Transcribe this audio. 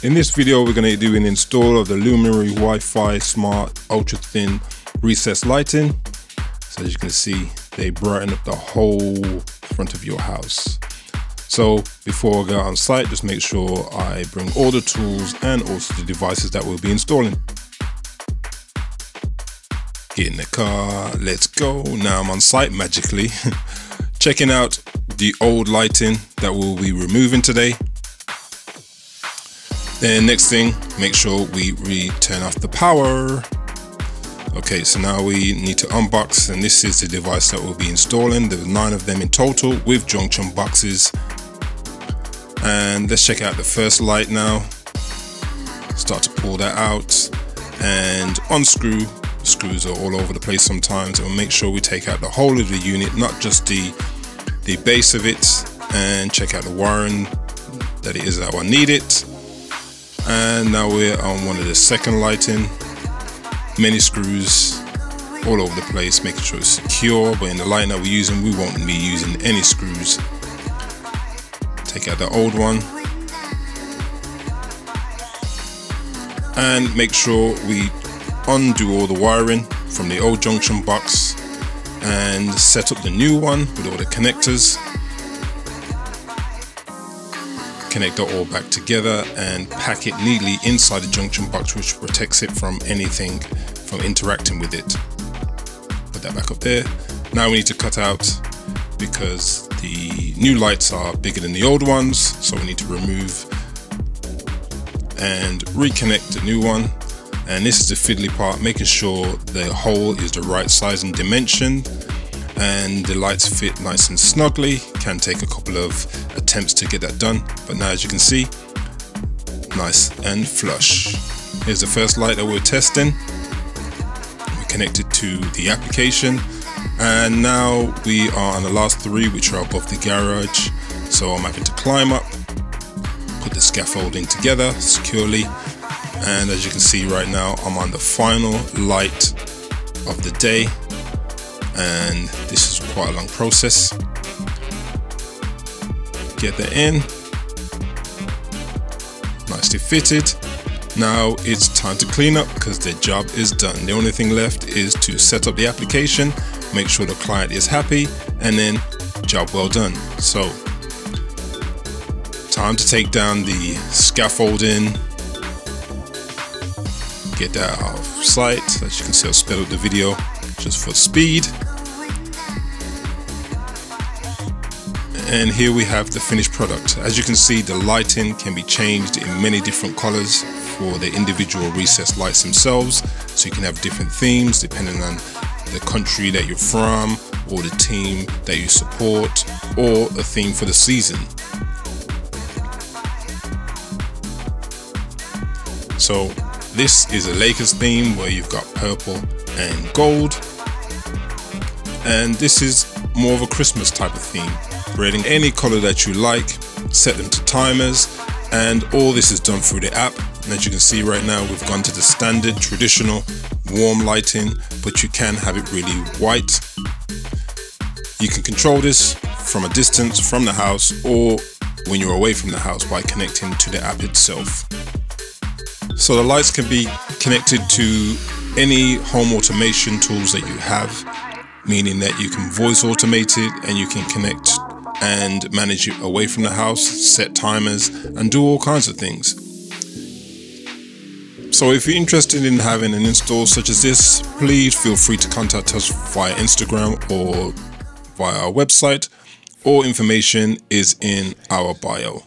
In this video we're going to do an install of the Lumary Wi-Fi Smart Ultra Thin Recessed Lighting. So as you can see, they brighten up the whole front of your house. So before I go on site, just make sure I bring all the tools and also the devices that we'll be installing. Get in the car, let's go. Now I'm on site magically, checking out the old lighting that we'll be removing today. Then next thing, make sure we turn off the power. Okay, so now we need to unbox, and this is the device that we'll be installing. There's 9 of them in total with junction boxes. And let's check out the first light now. Start to pull that out and unscrew. The screws are all over the place sometimes, and we'll make sure we take out the whole of the unit, not just the base of it, and check out the wiring that it is how I need it. And now we're on one of the second lighting. Many screws all over the place, making sure it's secure, but in the lighting that we're using, we won't be using any screws. Take out the old one and make sure we undo all the wiring from the old junction box and set up the new one with all the connectors. Connect it all back together and pack it neatly inside the junction box, which protects it from anything from interacting with it. Put that back up there. Now we need to cut out, because the new lights are bigger than the old ones, so we need to remove and reconnect the new one. And this is the fiddly part, making sure the hole is the right size and dimension and the lights fit nice and snugly. Can take a couple of attempts to get that done, but now as you can see, nice and flush. Here's the first light that we're testing. We connected to the application, and now we are on the last 3, which are above the garage. So I'm having to climb up, put the scaffolding together securely, and as you can see right now, I'm on the final light of the day, and this is quite a long process. Get that in, nicely fitted. Now it's time to clean up, because the job is done. The only thing left is to set up the application, make sure the client is happy, and then job well done. So time to take down the scaffolding, get that out of sight. As you can see, I'll sped up the video just for speed. And here we have the finished product. As you can see, the lighting can be changed in many different colors for the individual recessed lights themselves. So you can have different themes depending on the country that you're from, or the team that you support, or a theme for the season. So this is a Lakers theme where you've got purple and gold. And this is more of a Christmas type of theme. Creating any color that you like, set them to timers, and all this is done through the app. And as you can see right now, we've gone to the standard traditional warm lighting, but you can have it really white. You can control this from a distance from the house, or when you're away from the house, by connecting to the app itself. So the lights can be connected to any home automation tools that you have, meaning that you can voice automate it, and you can connect and manage it away from the house, set timers, and do all kinds of things. So if you're interested in having an install such as this, please feel free to contact us via Instagram or via our website. All information is in our bio.